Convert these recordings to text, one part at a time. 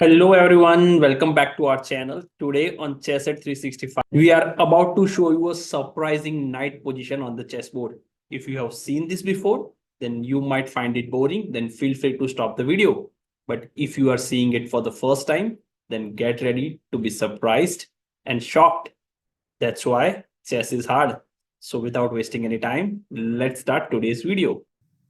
Hello everyone, welcome back to our channel. Today on Chess at 365, we are about to show you a surprising knight position on the chessboard. If you have seen this before, then you might find it boring, then feel free to stop the video. But if you are seeing it for the first time, then get ready to be surprised and shocked. That's why chess is hard. So without wasting any time, let's start today's video.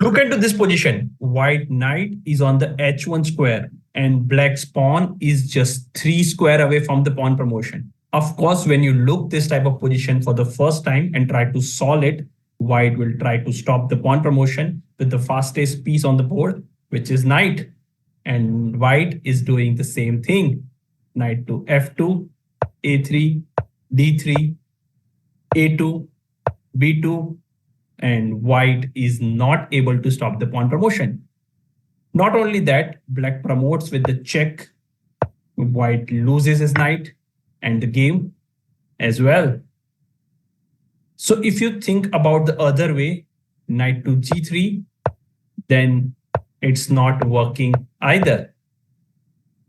Look into this position. White knight is on the h1 square and black's pawn is just 3 square away from the pawn promotion. Of course, when you look this type of position for the first time and try to solve it, white will try to stop the pawn promotion with the fastest piece on the board, which is knight. And white is doing the same thing. Knight to f2, a3, d3, a2, b2, and white is not able to stop the pawn promotion. Not only that, black promotes with the check. White loses his knight and the game as well. So if you think about the other way, knight to g3, then it's not working either.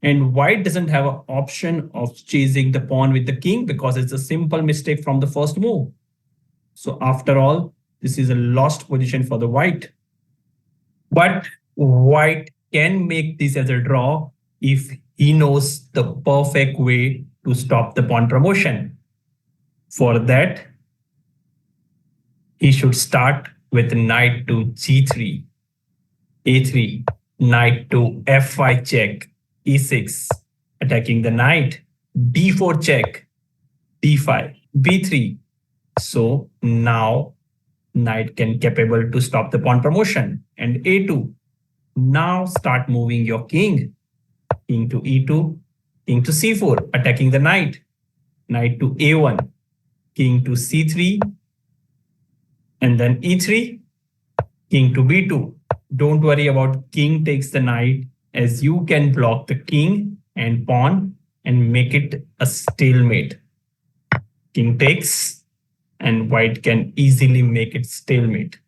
And white doesn't have an option of chasing the pawn with the king because it's a simple mistake from the first move. So after all, this is a lost position for the white. But white can make this as a draw if he knows the perfect way to stop the pawn promotion. For that, he should start with knight to g3, a3, knight to f5 check, e6, attacking the knight, d4 check, d5, b3. So now knight can capable to stop the pawn promotion. And a2. Now start moving your king. King to e2, king to c4, attacking the knight. Knight to a1, king to c3, and then e3, king to b2. Don't worry about king takes the knight, as you can block the king and pawn and make it a stalemate. King takes, and white can easily make it stalemate.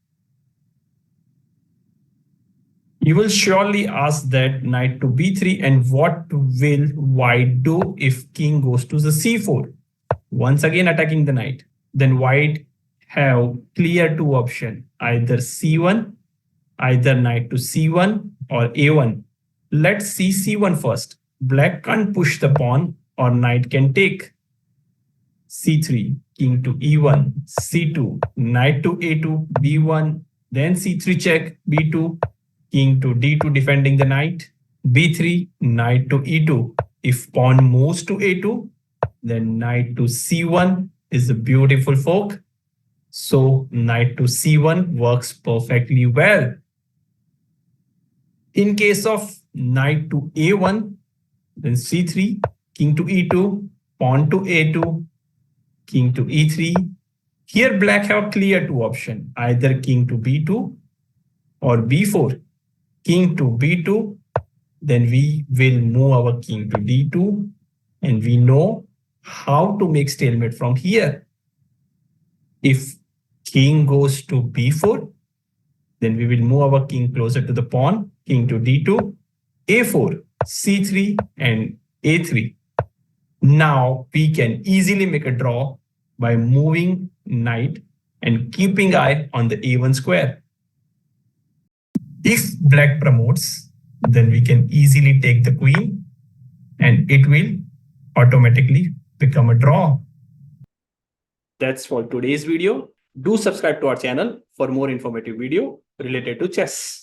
You will surely ask that knight to b3 and what will white do if king goes to the c4? Once again attacking the knight. Then white have clear two options, either c1, either knight to c1 or a1. Let's see c1 first. Black can't push the pawn or knight can take. c3, king to e1, c2, knight to a2, b1, then c3 check, b2, king to d2 defending the knight, b3, knight to e2. If pawn moves to a2, then knight to c1 is a beautiful fork. So knight to c1 works perfectly well. In case of knight to a1, then c3, king to e2, pawn to a2, king to e3. Here black have clear two options, either king to b2 or b4. King to b2, then we will move our king to d2, and we know how to make stalemate from here. If king goes to b4, then we will move our king closer to the pawn, king to d2, a4, c3, and a3. Now we can easily make a draw by moving knight and keeping eye on the a1 square. If black promotes, then we can easily take the queen and it will automatically become a draw. That's for today's video. Do subscribe to our channel for more informative video related to chess.